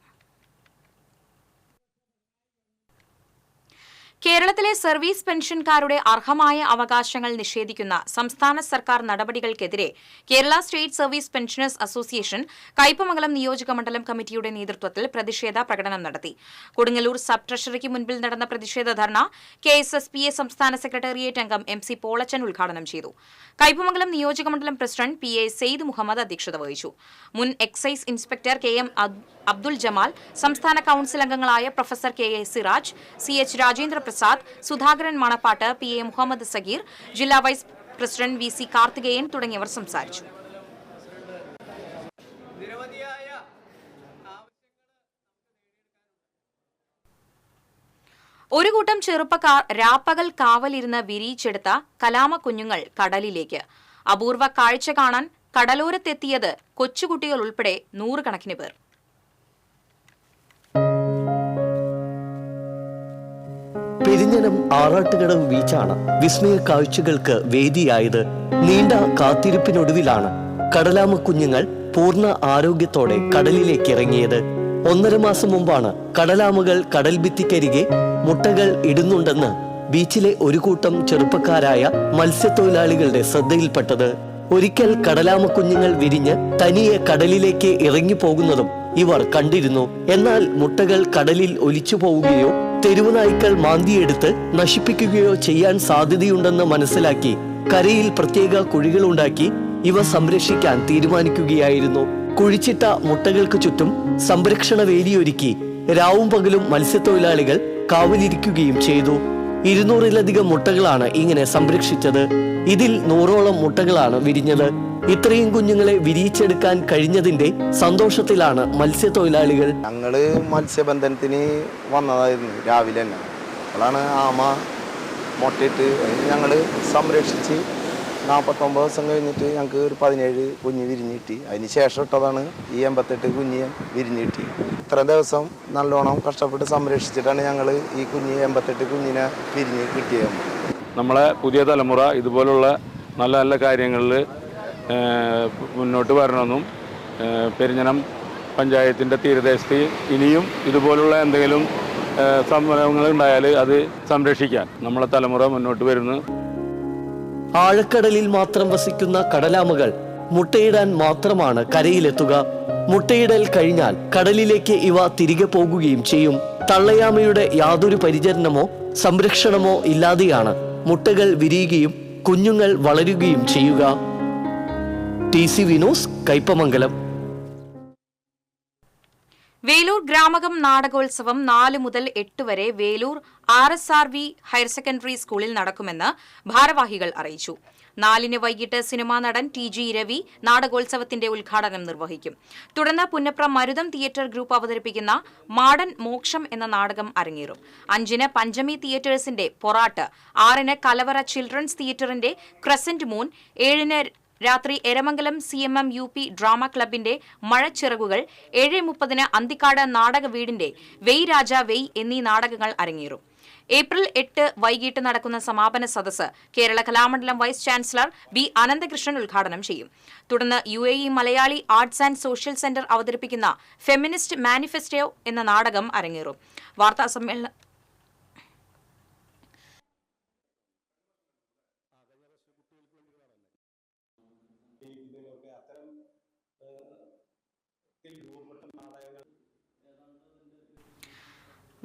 കേരളത്തിലെ സർവീസ് പെൻഷൻകാരുടെ അർഹമായ അവകാശങ്ങൾ നിഷേധിക്കുന്ന സംസ്ഥാന സർക്കാർ നടപടികൾക്കെതിരെ Kerala state service pensioners association Kaipamangalam നിയോജകമണ്ഡലം കമ്മിറ്റിയുടെ നേതൃത്വത്തിൽ പ്രതിഷേധ പ്രകടനം നടത്തി. കൊടുങ്ങല്ലൂർ സബ് ട്രഷറിക്ക് മുൻപിൽ നടന്ന പ്രതിഷേധ ധർണ KSSPA സംസ്ഥാന സെക്രട്ടേറിയറ്റ് അംഗം MC പോളച്ചൻ ഉദ്ഘാടനം ചെയ്തു. കയ്പമംഗലം നിയോജകമണ്ഡലം പ്രസിഡന്റ് PA സെയ്ദ് മുഹമ്മദ് അധ്യക്ഷത വഹിച്ചു. മുൻ excise inspector KM Abdul Jamal, സംസ്ഥാന കൌൺസിൽ അംഗങ്ങളായ professor KA Siraj, CH Rajendra Prasad, Sudhakaran Manappattu, PA Muhammad Sageer, ജില്ലാ വൈസ് പ്രസിഡന്റ് VC കാർത്തികേയൻ തുടങ്ങിയവർ സംസാരിച്ചു. ഒരു കൂട്ടം ചെറുപ്പക്കാർ രാപ്പകൽ കാവലിരുന്ന് വിരിയിച്ചെടുത്ത കലാമ കുഞ്ഞുങ്ങൾ കടലിലേക്ക്. അപൂർവ കാഴ്ച കാണാൻ കടലോരത്തെത്തിയത് കൊച്ചുകുട്ടികൾ ഉൾപ്പെടെ 100 കണക്കിന് പേർ. പെരിഞ്ഞനം ആറാട്ടുകടവ് ബീച്ചാണ് വിസ്മയ കാഴ്ചകൾക്ക് വേദിയായത്. നീണ്ട കാത്തിരിപ്പിനൊടുവിലാണ് കടലാമ കുഞ്ഞുങ്ങൾ പൂർണ്ണ ആരോഗ്യത്തോടെ കടലിലേക്ക് ഇറങ്ങിയത്. 1.5 മാസം മുമ്പാണ് കടലാമകൾ കടൽ ഭിത്തിക്കരികെ മുട്ടകൾ ഇടുന്നുണ്ടെന്ന് ബീച്ചിലെ ഒരു കൂട്ടം ചെറുപ്പക്കാരായ മത്സ്യത്തൊഴിലാളികളുടെ ശ്രദ്ധയിൽപ്പെട്ടത്. ഒരിക്കൽ കടലാമ കുഞ്ഞുങ്ങൾ വിരിഞ്ഞ് തനിയെ കടലിലേക്ക് ഇറങ്ങിപ്പോകുന്നതും ഇവർ കണ്ടിരുന്നു. എന്നാൽ മുട്ടകൾ കടലിൽ ഒലിച്ചു പോവുകയോ തെരുവുനായ്ക്കൾ മാന്തിയെടുത്ത് നശിപ്പിക്കുകയോ ചെയ്യാൻ സാധ്യതയുണ്ടെന്ന് മനസ്സിലാക്കി കരയിൽ പ്രത്യേക കുഴികളുണ്ടാക്കി ഇവ സംരക്ഷിക്കാൻ തീരുമാനിക്കുകയായിരുന്നു. കുഴിച്ചിട്ട മുട്ടകൾക്ക് ചുറ്റും സംരക്ഷണ വേലിയൊരുക്കി രാവും പകലും മത്സ്യത്തൊഴിലാളികൾ കാവലിരിക്കുകയും ചെയ്തു. 200-ലധികം മുട്ടകളാണ് ഇങ്ങനെ സംരക്ഷിച്ചത്. ഇതിൽ 100ഓളം മുട്ടകളാണ് വിരിഞ്ഞത്. ഇത്രയും കുഞ്ഞുങ്ങളെ വിരിയിച്ചെടുക്കാൻ കഴിഞ്ഞതിന്റെ സന്തോഷത്തിലാണ് മത്സ്യത്തൊഴിലാളികൾ. ഞങ്ങള് മത്സ്യബന്ധനത്തിന് വന്നതായിരുന്നു രാവിലെ തന്നെ. അപ്പോഴാണ് ആമ മുട്ടയിട്ട് ഞങ്ങള് സംരക്ഷിച്ച് 49 ദിവസം കഴിഞ്ഞിട്ട് ഞങ്ങൾക്ക് ഒരു 17 കുഞ്ഞ് വിരിഞ്ഞ് കിട്ടി. അതിന് ശേഷം ഇട്ടതാണ് ഈ 88 കുഞ്ഞ് വിരിഞ്ഞ് കിട്ടി. ഇത്ര ദിവസം നല്ലോണം കഷ്ടപ്പെട്ട് സംരക്ഷിച്ചിട്ടാണ് ഞങ്ങൾ ഈ 88 കുഞ്ഞിനെ വിരിഞ്ഞ് കിട്ടിയത്. നമ്മളെ പുതിയ തലമുറ ഇതുപോലുള്ള നല്ല നല്ല കാര്യങ്ങളിൽ മുന്നോട്ട് വരണമെന്നും പെരിഞ്ഞനം പഞ്ചായത്തിൻ്റെ തീരദേശത്ത് ഇനിയും ഇതുപോലുള്ള എന്തെങ്കിലും സംരംഭങ്ങൾ ഉണ്ടായാൽ അത് സംരക്ഷിക്കാൻ നമ്മളെ തലമുറ മുന്നോട്ട് വരുന്നു. ആഴക്കടലിൽ മാത്രം വസിക്കുന്ന കടലാമകൾ മുട്ടയിടാൻ മാത്രമാണ് കരയിലെത്തുക. മുട്ടയിടൽ കഴിഞ്ഞാൽ കടലിലേക്ക് ഇവ തിരികെ പോകുകയും ചെയ്യും. തള്ളയാമയുടെ യാതൊരു പരിചരണമോ സംരക്ഷണമോ ഇല്ലാതെയാണ് മുട്ടകൾ വിരിയുകയും കുഞ്ഞുങ്ങൾ വളരുകയും ചെയ്യുക. TCV news Kaipamangalam. വേലൂർ ഗ്രാമകം നാടകോത്സവം 4 മുതൽ 8 വരെ വേലൂർ RSRV ഹയർ സെക്കൻഡറി സ്കൂളിൽ നടക്കുമെന്ന് ഭാരവാഹികൾ അറിയിച്ചു. 4-ന് വൈകിട്ട് സിനിമാ നടൻ TG രവി നാടകോത്സവത്തിന്റെ ഉദ്ഘാടനം നിർവഹിക്കും. തുടർന്ന് പുന്നപ്ര മരുതം തിയേറ്റർ ഗ്രൂപ്പ് അവതരിപ്പിക്കുന്ന മാടൻ മോക്ഷം എന്ന നാടകം അരങ്ങേറും. 5-ന് പഞ്ചമി തിയേറ്റേഴ്സിന്റെ പൊറാട്ട്, 6-ന് കലവറ ചിൽഡ്രൻസ് തിയേറ്ററിന്റെ ക്രസന്റ് മൂൺ, 7-ന് രാത്രി എരമംഗലം CMM UP ഡ്രാമ ക്ലബിന്റെ മഴച്ചിറകുകൾ, 7:30-ന് അന്തിക്കാട് നാടക വീടിന്റെ വെയ് രാജ വെയ് എന്നീ നാടകങ്ങൾ അരങ്ങേറും. ഏപ്രിൽ 8 വൈകിട്ട് നടക്കുന്ന സമാപന സദസ്സ് Kerala Kalamandalam vice chancellor B Ananthakrishnan ഉദ്ഘാടനം ചെയ്യും. തുടർന്ന് UAE Malayali arts and social centre അവതരിപ്പിക്കുന്ന ഫെമിനിസ്റ്റ് മാനിഫെസ്റ്റോ എന്ന നാടകം അരങ്ങേറും. വാർത്താ സമ്മേളനം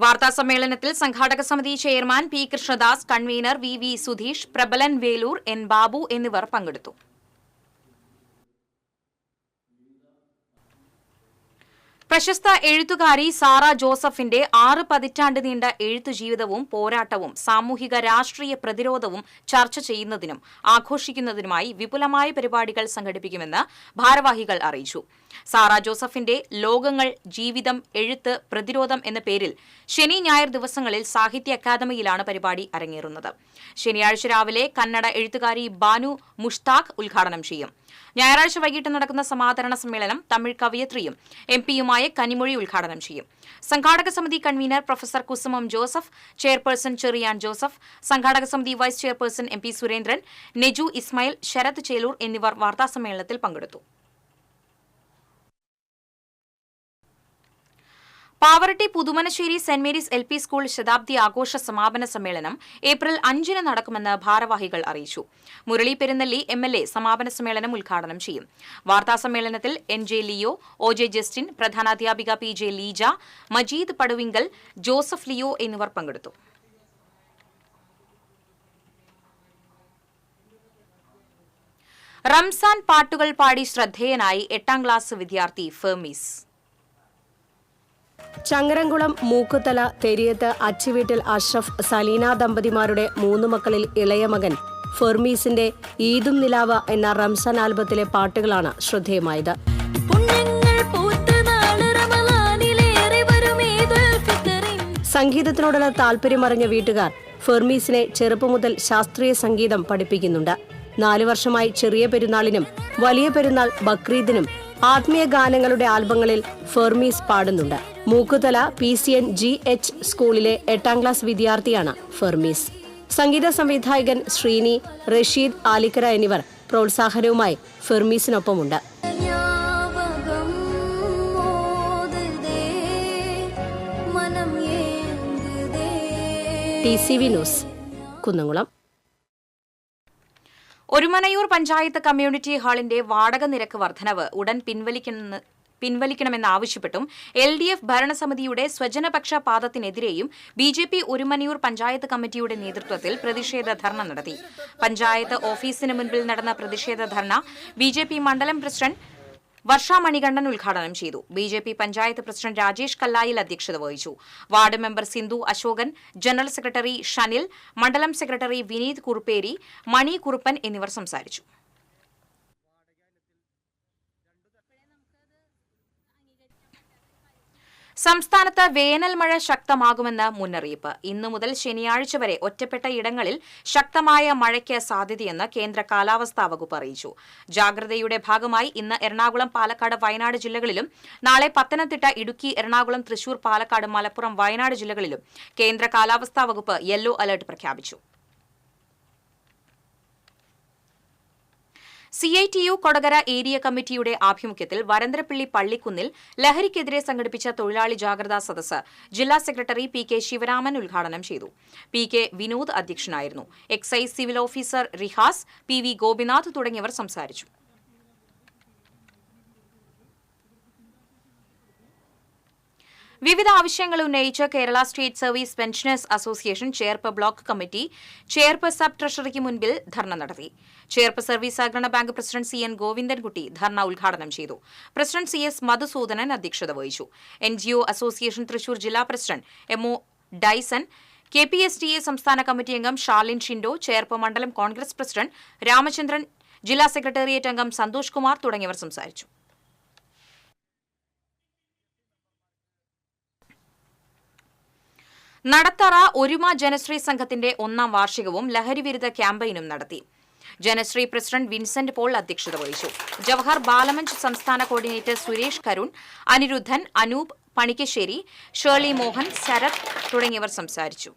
വാർത്താസമ്മേളനത്തിൽ സംഘാടക സമിതി chairman P Krishnadas, convener VV Sudheesh, Prabalan Velur, N Babu എന്നിവർ പങ്കെടുത്തു. പ്രശസ്ത എഴുത്തുകാരി സാറ ജോസഫിന്റെ 6 പതിറ്റാണ്ട് നീണ്ട എഴുത്തു ജീവിതവും പോരാട്ടവും സാമൂഹിക രാഷ്ട്രീയ പ്രതിരോധവും ചർച്ച ചെയ്യുന്നതിനും ആഘോഷിക്കുന്നതിനുമായി വിപുലമായ പരിപാടികൾ സംഘടിപ്പിക്കുമെന്ന് ഭാരവാഹികൾ അറിയിച്ചു. സാറ ജോസഫിന്റെ ലോകങ്ങൾ, ജീവിതം, എഴുത്ത്, പ്രതിരോധം എന്ന പേരിൽ ശനി ഞായർ ദിവസങ്ങളിൽ സാഹിത്യ അക്കാദമിയിലാണ് പരിപാടി അരങ്ങേറുന്നത്. ശനിയാഴ്ച രാവിലെ കന്നഡ എഴുത്തുകാരി ബാനു മുഷ്താഖ് ഉദ്ഘാടനം ചെയ്യും. ഞായറാഴ്ച വൈകിട്ട് നടക്കുന്ന സമാദരണ സമ്മേളനം തമിഴ് കവയത്രിയും MP-യുമായ കനിമൊഴി ഉദ്ഘാടനം ചെയ്യും. സംഘാടക സമിതി കൺവീനർ professor Kusumam Joseph, chairperson Cherian Joseph, സംഘാടക സമിതി vice chairperson MP Surendran, Neju Ismail, Sarath Chelur എന്നിവർ വാർത്താസമ്മേളനത്തിൽ പങ്കെടുത്തു. പാവറട്ടി പുതുമനശ്ശേരി സെന്റ് മേരീസ് LP സ്കൂൾ ശതാബ്ദി ആഘോഷ സമാപന സമ്മേളനം ഏപ്രിൽ 5 നടക്കുമെന്ന് ഭാരവാഹികൾ അറിയിച്ചു. മുരളി പെരുന്നല്ലി MLA സമാപന സമ്മേളനം ഉദ്ഘാടനം ചെയ്യും. വാർത്താസമ്മേളനത്തിൽ NJ ലിയോ, OJ ജസ്റ്റിൻ, പ്രധാനാധ്യാപിക PJ Leeja, Majeed Paduvinkal, Joseph Leo എന്നിവർ പങ്കെടുത്തു. റംസാൻ പാട്ടുകൾ പാടി ശ്രദ്ധേയനായി 8ാം ക്ലാസ് വിദ്യാർത്ഥി ഫെർമീസ്. ചങ്ങരംകുളം മൂക്കുതല തെരിയത്ത് അച്ചിവീട്ടിൽ അഷ്റഫ് സലീന ദമ്പതിമാരുടെ 3 മക്കളിൽ ഇളയ മകൻ ഫെർമീസിന്റെ ഈദും നിലാവ എന്ന റംസാൻ ആൽബത്തിലെ പാട്ടുകളാണ് ശ്രദ്ധേയമായത്. സംഗീതത്തിനോടുള്ള താല്പര്യമറിഞ്ഞ വീട്ടുകാർ ഫെർമീസിനെ ചെറുപ്പം മുതൽ ശാസ്ത്രീയ സംഗീതം പഠിപ്പിക്കുന്നുണ്ട്. 4 വർഷമായി ചെറിയ പെരുന്നാളിനും വലിയ പെരുന്നാൾ ബക്രീദിനും ആത്മീയ ഗാനങ്ങളുടെ ആൽബങ്ങളിൽ ഫെർമീസ് പാടുന്നുണ്ട്. മൂക്കുതല PCN GH സ്കൂളിലെ 8ാം ക്ലാസ് വിദ്യാർത്ഥിയാണ് ഫെർമീസ്. സംഗീത സംവിധായകൻ ശ്രീനി, റഷീദ് ആലിക്കര എന്നിവർ പ്രോത്സാഹനവുമായി ഫെർമീസിനൊപ്പമുണ്ട്. TCV news, Kunnamkulam. Orumanayur panchayat community ഹാളിന്റെ വാടക നിരക്ക് വർധനവ് ഉടൻ പിൻവലിക്കണമെന്നാവശ്യപ്പെട്ടും LDF ഭരണസമിതിയുടെ സ്വജനപക്ഷ പാദത്തിനെതിരെയും BJP ഒരുമനയൂർ പഞ്ചായത്ത് കമ്മിറ്റിയുടെ നേതൃത്വത്തിൽ പ്രതിഷേധ ധർണ നടത്തി. പഞ്ചായത്ത് ഓഫീസിന് മുൻപിൽ നടന്ന പ്രതിഷേധ ധർണ BJP മണ്ഡലം പ്രസിഡന്റ് വർഷ മണികണ്ഠൻ ഉദ്ഘാടനം ചെയ്തു. BJP പഞ്ചായത്ത് പ്രസിഡന്റ് രാജേഷ് കല്ലായിൽ അധ്യക്ഷത വഹിച്ചു. Ward member Sindhu Ashokan, general secretary Shanil, മണ്ഡലം സെക്രട്ടറി വിനീത് കുറുപ്പേരി, മണി കുറുപ്പൻ എന്നിവർ സംസാരിച്ചു. സംസ്ഥാനത്ത് വേനൽ മഴ ശക്തമാകുമെന്ന് മുന്നറിയിപ്പ്. ഇന്നു മുതൽ ശനിയാഴ്ച വരെ ഒറ്റപ്പെട്ട ഇടങ്ങളിൽ ശക്തമായ മഴയ്ക്ക് സാധ്യതയെന്ന് കേന്ദ്ര കാലാവസ്ഥാ വകുപ്പ് അറിയിച്ചു. ജാഗ്രതയുടെ ഭാഗമായി ഇന്ന് എറണാകുളം, പാലക്കാട്, വയനാട് ജില്ലകളിലും നാളെ പത്തനംതിട്ട, ഇടുക്കി, എറണാകുളം, തൃശൂർ, പാലക്കാട്, മലപ്പുറം, വയനാട് ജില്ലകളിലും കേന്ദ്ര കാലാവസ്ഥാ വകുപ്പ് യെല്ലോ അലർട്ട് പ്രഖ്യാപിച്ചു. CITU കൊടകര ഏരിയ കമ്മിറ്റിയുടെ ആഭിമുഖ്യത്തിൽ വരന്തരപ്പള്ളി പള്ളിക്കുന്നിൽ ലഹരിക്കെതിരെ സംഘടിപ്പിച്ച തൊഴിലാളി ജാഗ്രതാ സദസ്സ് ജില്ലാ സെക്രട്ടറി PK ശിവരാമൻ ഉദ്ഘാടനം ചെയ്തു. PK വിനോദ് അധ്യക്ഷനായിരുന്നു. Excise civil officer Rihas, PV Gopinath തുടങ്ങിയവർ സംസാരിച്ചു. വിവിധ ആവശ്യങ്ങൾ ഉന്നയിച്ച് Kerala state service pensioners association Cherpu block committee Cherpu sub ട്രഷറിക്ക് മുൻപിൽ ധർണ നടത്തി. ചേർപ്പ് സർവീസ് സഹകരണ bank president CN Govindankutty dharna ഉദ്ഘാടനം ചെയ്തു. പ്രസിഡന്റ് CS മധുസൂദനൻ അധ്യക്ഷത വഹിച്ചു. NGO അസോസിയേഷൻ തൃശൂർ ജില്ലാ പ്രസിഡന്റ് MO ഡൈസൺ, KPSTA സംസ്ഥാന കമ്മിറ്റി അംഗം ഷാർലിൻ ഷിൻഡോ, ചേർപ്പ് മണ്ഡലം കോൺഗ്രസ് പ്രസിഡന്റ് രാമചന്ദ്രൻ, ജില്ലാ സെക്രട്ടേറിയറ്റ് അംഗം സന്തോഷ് കുമാർ തുടങ്ങിയവർ സംസാരിച്ചു. നടത്തറ ഒരുമ ജനശ്രീ സംഘത്തിന്റെ 1ാം വാർഷികവും ലഹരിവിരുദ്ധ ക്യാമ്പയിനും നടത്തി. ജനശ്രീ പ്രസിഡന്റ് വിൻസെന്റ് പോൾ അധ്യക്ഷത വഹിച്ചു. ജവഹർ ബാലമഞ്ച് സംസ്ഥാന കോർഡിനേറ്റർ സുരേഷ് കരുൺ, അനിരുദ്ധൻ, അനൂപ് പണിക്കശ്ശേരി, ഷേർലി മോഹൻ, ശരത് തുടങ്ങിയവർ സംസാരിച്ചു.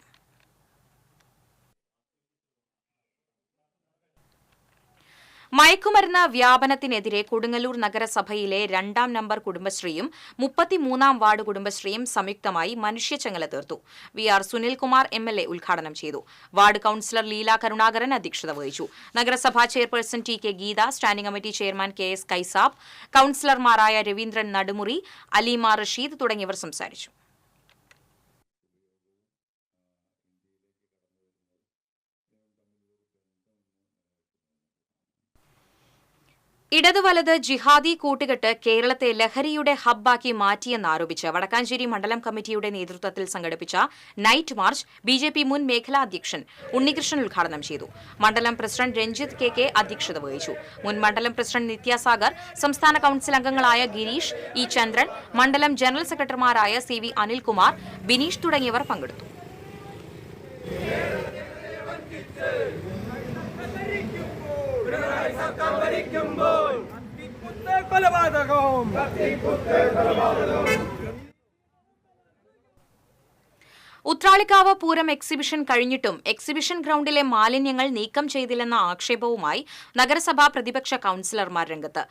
മയക്കുമരുന്ന് വ്യാപനത്തിനെതിരെ കൊടുങ്ങല്ലൂർ നഗരസഭയിലെ 2ാം നമ്പർ കുടുംബശ്രീയും 33ാം വാർഡ് കുടുംബശ്രീയും സംയുക്തമായി മനുഷ്യച്ചങ്ങല തീർത്തു. VR സുനിൽകുമാർ MLA ഉദ്ഘാടനം ചെയ്തു. വാർഡ് കൌൺസിലർ ലീല കരുണാകരൻ അധ്യക്ഷത വഹിച്ചു. നഗരസഭാ chairperson TK Geetha, standing committee chairman KS Kaisab, കൌൺസിലർമാരായ രവീന്ദ്രൻ നടുമുറി, അലീമ റഷീദ് തുടങ്ങിയവർ സംസാരിച്ചു. ഇടതുവലത് ജിഹാദി കൂട്ടുകെട്ട് കേരളത്തെ ലഹരിയുടെ ഹബ്ബാക്കി മാറ്റിയെന്നാരോപിച്ച് വടക്കാഞ്ചേരി മണ്ഡലം കമ്മിറ്റിയുടെ നേതൃത്വത്തിൽ സംഘടിപ്പിച്ച നൈറ്റ് മാർച്ച് BJP മുൻ മേഖലാ അധ്യക്ഷൻ ഉണ്ണികൃഷ്ണൻ ഉദ്ഘാടനം ചെയ്തു. മണ്ഡലം പ്രസിഡന്റ് രഞ്ജിത്ത് KK അധ്യക്ഷത വഹിച്ചു. മുൻ മണ്ഡലം പ്രസിഡന്റ് നിത്യാസാഗർ, സംസ്ഥാന കൌൺസിൽ അംഗങ്ങളായ ഗിരീഷ് E. ചന്ദ്രൻ, മണ്ഡലം ജനറൽ സെക്രട്ടറിമാരായ CV അനിൽകുമാർ, ബിനീഷ് തുടങ്ങിയവർ പങ്കെടുത്തു. ഉത്രാളിക്കാവ് പൂരം എക്സിബിഷൻ കഴിഞ്ഞിട്ടും എക്സിബിഷൻ ഗ്രൌണ്ടിലെ മാലിന്യങ്ങൾ നീക്കം ചെയ്തില്ലെന്ന ആക്ഷേപവുമായി നഗരസഭാ പ്രതിപക്ഷ കൌൺസിലർമാർ രംഗത്ത്.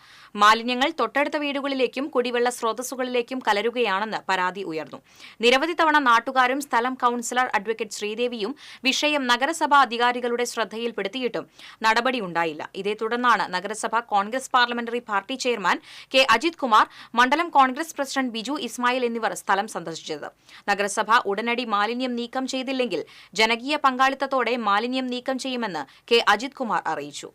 മാലിന്യങ്ങൾ തൊട്ടടുത്ത വീടുകളിലേക്കും കുടിവെള്ള സ്രോതസ്സുകളിലേക്കും കലരുകയാണെന്ന് പരാതി ഉയർന്നു. നിരവധി തവണ നാട്ടുകാരും സ്ഥലം കൌൺസിലർ അഡ്വക്കേറ്റ് ശ്രീദേവിയും വിഷയം നഗരസഭാ അധികാരികളുടെ ശ്രദ്ധയിൽപ്പെടുത്തിയിട്ടും നടപടിയുണ്ടായില്ല. ഇതേ തുടർന്നാണ് നഗരസഭ Congress parliamentary party chairman K. Ajith Kumar, മണ്ഡലം കോൺഗ്രസ് പ്രസിഡന്റ് ബിജു ഇസ്മായിൽ എന്നിവർ സ്ഥലം സന്ദർശിച്ചത്. നഗരസഭ ഉടനടി മാലിന്യം നീക്കം ചെയ്തില്ലെങ്കിൽ ജനകീയ പങ്കാളിത്തത്തോടെ മാലിന്യം നീക്കം ചെയ്യുമെന്ന് K. അജിത് കുമാർ അറിയിച്ചു.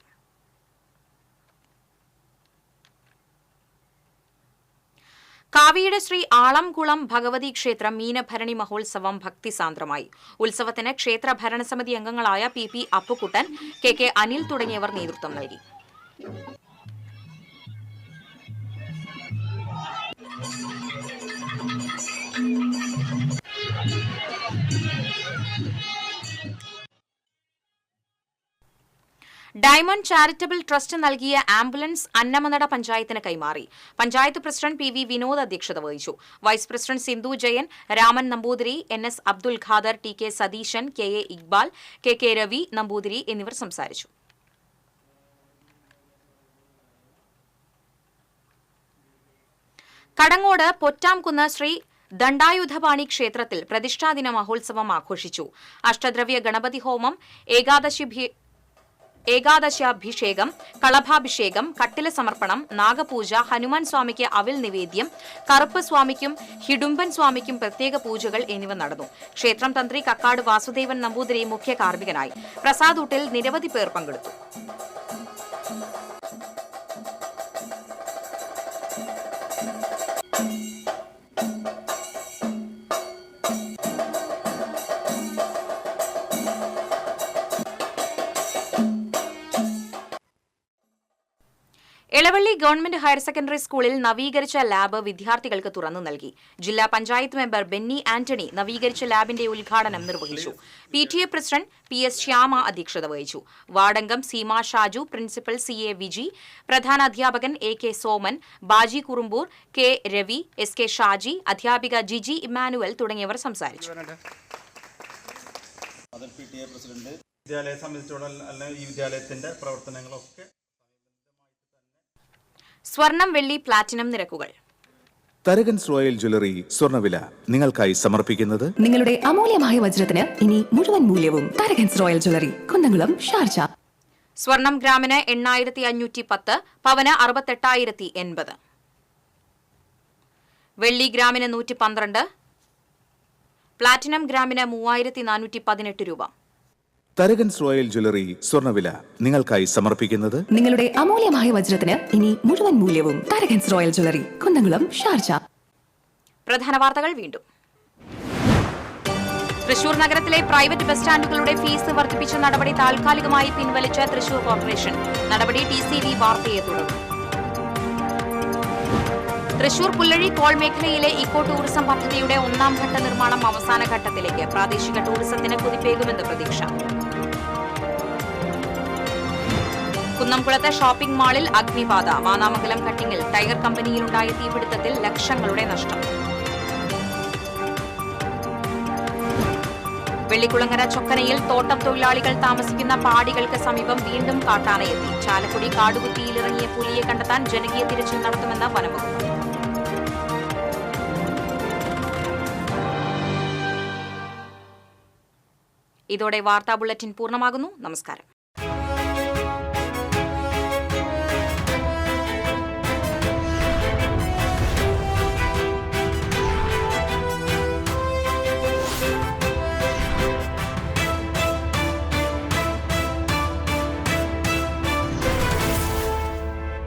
കാവിയുടെ ശ്രീ ആളംകുളം ഭഗവതി ക്ഷേത്രം മീനഭരണി മഹോത്സവം ഭക്തിസാന്ദ്രമായി. ഉത്സവത്തിന് ക്ഷേത്ര ഭരണസമിതി അംഗങ്ങളായ PP അപ്പുക്കുട്ടൻ, KK അനിൽ തുടങ്ങിയവർ നേതൃത്വം നൽകി. ഡയമണ്ട് ചാരിറ്റബിൾ ട്രസ്റ്റ് നൽകിയ ആംബുലൻസ് അന്നമനട പഞ്ചായത്തിന് കൈമാറി. പഞ്ചായത്ത് പ്രസിഡന്റ് PV വിനോദ് അധ്യക്ഷത വഹിച്ചു. Vice president Sindhu Jayan, Raman Namboothiri, NS Abdul Khader, TK Satheesan, KA Iqbal, KK Ravi Namboothiri എന്നിവർ സംസാരിച്ചു. കടങ്ങോട് പൊറ്റാംകുന്ന് ശ്രീ ദണ്ഡായുധപാണി ക്ഷേത്രത്തിൽ പ്രതിഷ്ഠാദിന മഹോത്സവം ആഘോഷിച്ചു. അഷ്ടദ്രവ്യ ഗണപതി ഹോമം, ഏകാദശാഭിഷേകം, കളഭാഭിഷേകം, കട്ടില സമർപ്പണം, നാഗപൂജ, ഹനുമാൻ സ്വാമിക്ക് അവിൽ നിവേദ്യം, കറുപ്പ് സ്വാമിക്കും ഹിഡുംബൻ സ്വാമിക്കും പ്രത്യേക പൂജകൾ എന്നിവ നടന്നു. ക്ഷേത്രം തന്ത്രി കക്കാട് വാസുദേവൻ നമ്പൂതിരി മുഖ്യ കാർമ്മികനായി. പ്രസാദൂട്ടിൽ നിരവധി പേർ പങ്കെടുത്തു. എളവള്ളി ഗവൺമെന്റ് ഹയർ സെക്കൻഡറി സ്കൂളിൽ നവീകരിച്ച ലാബ് വിദ്യാർത്ഥികൾക്ക് തുറന്നു നൽകി. ജില്ലാ പഞ്ചായത്ത് മെമ്പർ ബെന്നി ആന്റണി നവീകരിച്ച ലാബിന്റെ ഉദ്ഘാടനം നിർവഹിച്ചു. PTA പ്രസിഡന്റ് PS ശ്യാമ അധ്യക്ഷത വഹിച്ചു. വാർഡംഗം സീമ ഷാജു, പ്രിൻസിപ്പൽ CA വിജി, പ്രധാനാധ്യാപകൻ AK Soman, Baji Kurumbur, K Ravi, SK Shaji, അധ്യാപിക ജിജി ഇമ്മാനുവൽ തുടങ്ങിയവർ സംസാരിച്ചു. വിദ്യാലയ സംബന്ധിച്ചിടത്തോളം ഈ വിദ്യാലയത്തിന്റെ പ്രവർത്തനങ്ങളൊക്കെ സ്വർണം, വെള്ളി, പ്ലാറ്റിനം നിരക്കുകൾ. തരകൻസ് റോയൽ ജ്വല്ലറി സ്വർണ്ണവില നിങ്ങൾക്കായി സമർപ്പിക്കുന്നത് നിങ്ങളുടെ അമൂല്യമായ വജ്രത്തിന് ഇനി മുഴുവൻ മൂല്യവും Tharakans royal jewellery, Kunnamkulam, Sharjah. സ്വർണം ഗ്രാമിന് 8510, പവന് 68,080. വെള്ളി ഗ്രാമിന് 112, പ്ലാറ്റിനം ഗ്രാമിന് 3418 രൂപ. തരകൻസ് റോയൽ ജ്വല്ലറി സ്വർണ്ണവില നിങ്ങൾക്കായി സമർപ്പിക്കുന്നത് നിങ്ങളുടെ അമൂല്യമായ വജ്രത്തിന് ഇനി മുഴുവൻ മൂല്യവും Tharakans royal jewellery, Kunnamkulam, Sharjah. പ്രധാന വാർത്തകൾ വീണ്ടും. തൃശൂർ നഗരത്തിലെ പ്രൈവറ്റ് ബസ് സ്റ്റാൻഡുകളുടെ ഫീസ് വർദ്ധിപ്പിച്ച നടപടി താൽക്കാലികമായി പിൻവലിച്ച തൃശൂർ കോർപ്പറേഷൻ. നടപടി TCV വാർത്തയെ തുടർന്നു. തൃശൂർ പുല്ലഴി കോൾ മേഖലയിലെ ഇക്കോ ടൂറിസം പദ്ധതിയുടെ 1ാം ഘട്ട നിർമ്മാണം അവസാന ഘട്ടത്തിലേക്ക്. പ്രാദേശിക ടൂറിസത്തിന് കുതിപ്പേകുമെന്ന് പ്രതീക്ഷ. കുന്നംകുളത്തെ ഷോപ്പിംഗ് മാളിൽ അഗ്നിബാധ. വാനാമംഗലം കട്ടിങ്ങിൽ ടയർ കമ്പനിയിലുണ്ടായ തീപിടുത്തത്തിൽ ലക്ഷങ്ങളുടെ നഷ്ടം. വെള്ളിക്കുളങ്ങര ചൊക്കനയിൽ തോട്ടം തൊഴിലാളികൾ താമസിക്കുന്ന പാടികൾക്ക് സമീപം വീണ്ടും കാട്ടാനയെത്തി. ചാലക്കുടി കാടുകുത്തിയിലിറങ്ങിയ പുലിയെ കണ്ടെത്താൻ ജനകീയ തിരച്ചിൽ നടത്തുമെന്ന് വനംവകുപ്പ്. ഇതോടെ വാർത്താ ബുള്ളറ്റിൻ പൂർണ്ണമാകുന്നു. നമസ്കാരം.